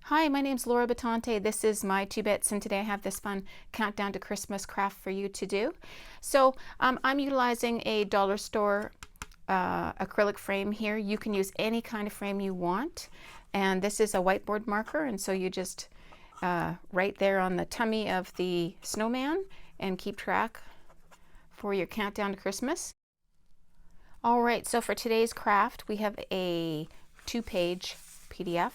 Hi, my name's Laura Batante. This is my 2Bits, and today I have this fun countdown to Christmas craft for you to do. So I'm utilizing a dollar store acrylic frame here. You can use any kind of frame you want, and this is a whiteboard marker, and so you just write there on the tummy of the snowman and keep track for your countdown to Christmas. All right, so for today's craft, we have a 2-page PDF.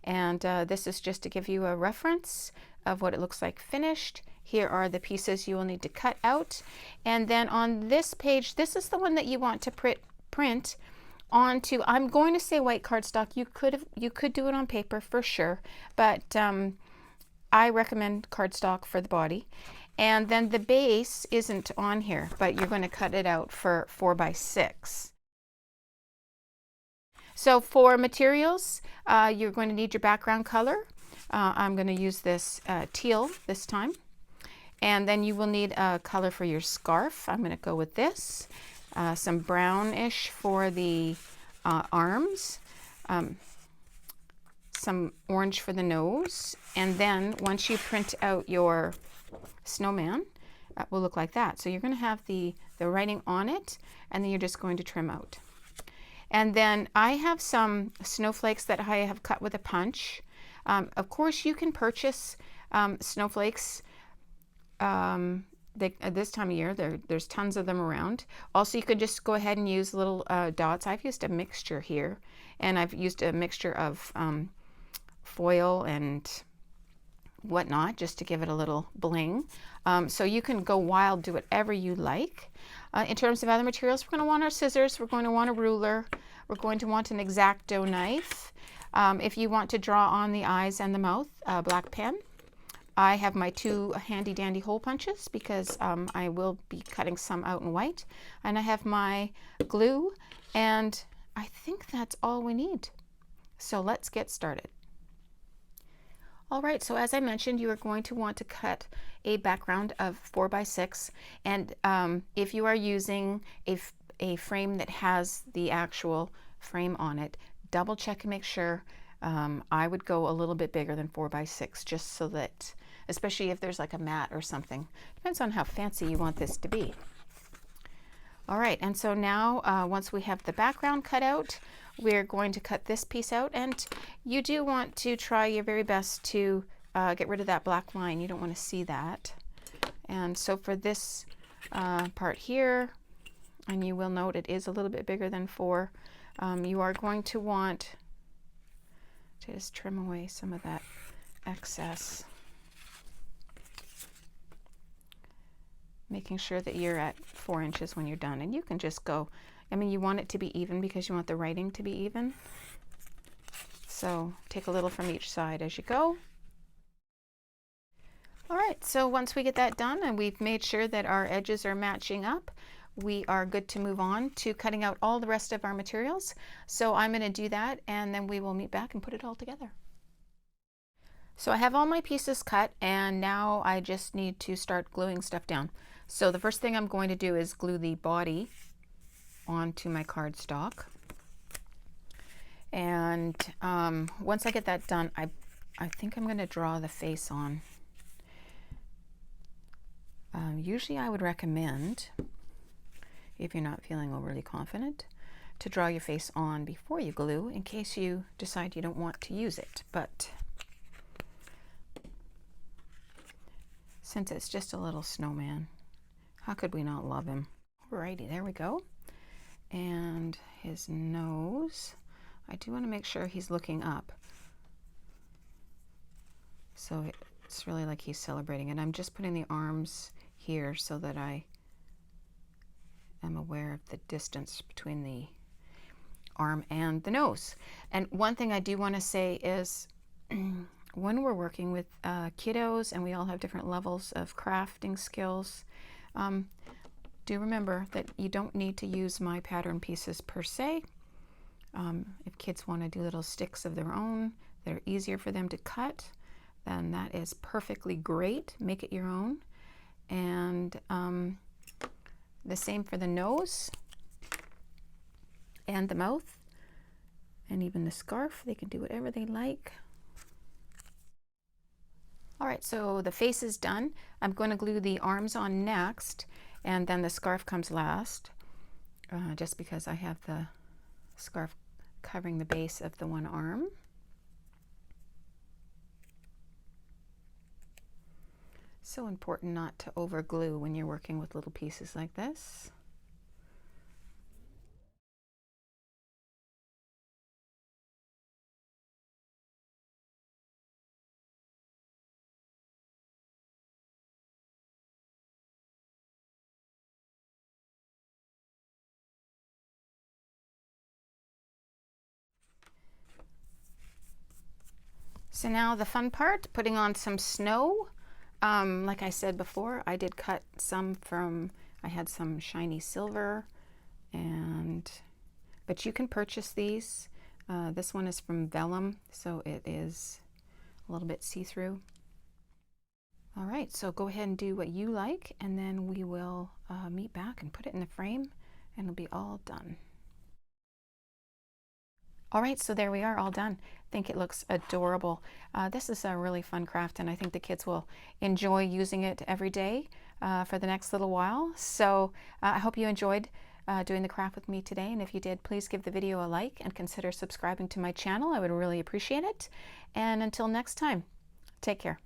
And this is just to give you a reference of what it looks like finished. Here are the pieces you will need to cut out. And then on this page, this is the one that you want to print onto, I'm going to say white cardstock. You could do it on paper for sure, but I recommend cardstock for the body. And then the base isn't on here, but you're going to cut it out for 4x6. So for materials, you're going to need your background color. I'm going to use this teal this time. And then you will need a color for your scarf. I'm going to go with this. Some brownish for the arms. Some orange for the nose. And then once you print out your snowman, it will look like that. So you're going to have the writing on it, and then you're just going to trim out. And then I have some snowflakes that I have cut with a punch. Of course, you can purchase snowflakes this time of year. There's tons of them around. Also, you could just go ahead and use little dots. I've used a mixture here, and I've used a mixture of foil and whatnot just to give it a little bling. So you can go wild, do whatever you like. In terms of other materials, we're going to want our scissors, we're going to want a ruler, we're going to want an X-Acto knife. If you want to draw on the eyes and the mouth, a black pen. I have my 2 handy dandy hole punches because I will be cutting some out in white. And I have my glue, and I think that's all we need. So let's get started. All right, so as I mentioned, you are going to want to cut a background of 4x6, and if you are using a frame that has the actual frame on it, double check and make sure. I would go a little bit bigger than 4x6 just so that, especially if there's like a mat or something, depends on how fancy you want this to be. All right, and so now once we have the background cut out, we're going to cut this piece out, and you do want to try your very best to get rid of that black line. You don't want to see that. And so for this part here, and you will note it is a little bit bigger than 4, you are going to want to just trim away some of that excess, making sure that you're at 4 inches when you're done. And you can just go, I mean, you want it to be even because you want the writing to be even. So take a little from each side as you go. All right, so once we get that done and we've made sure that our edges are matching up, we are good to move on to cutting out all the rest of our materials. So I'm going to do that, and then we will meet back and put it all together. So I have all my pieces cut, and now I just need to start gluing stuff down. So the first thing I'm going to do is glue the body onto my cardstock. And once I get that done, I think I'm going to draw the face on. Usually I would recommend, if you're not feeling overly confident, to draw your face on before you glue in case you decide you don't want to use it. But since it's just a little snowman, how could we not love him? Alrighty, there we go. And his nose, I do want to make sure he's looking up. So it's really like he's celebrating. And I'm just putting the arms here so that I am aware of the distance between the arm and the nose. And one thing I do want to say is when we're working with kiddos, and we all have different levels of crafting skills, do remember that you don't need to use my pattern pieces per se. If kids want to do little sticks of their own that are easier for them to cut, then that is perfectly great. Make it your own. And the same for the nose and the mouth and even the scarf. They can do whatever they like. All right, so the face is done. I'm going to glue the arms on next, and then the scarf comes last, just because I have the scarf covering the base of the one arm. So important not to over glue when you're working with little pieces like this. So now the fun part, putting on some snow. Like I said before, I did cut some from, I had some shiny silver, but you can purchase these. This one is from Vellum, so it is a little bit see-through. All right, so go ahead and do what you like, and then we will meet back and put it in the frame, and it'll be all done. All right, so there we are, all done. I think it looks adorable. This is a really fun craft, and I think the kids will enjoy using it every day for the next little while. So I hope you enjoyed doing the craft with me today, and if you did, please give the video a like and consider subscribing to my channel. I would really appreciate it. And until next time, take care.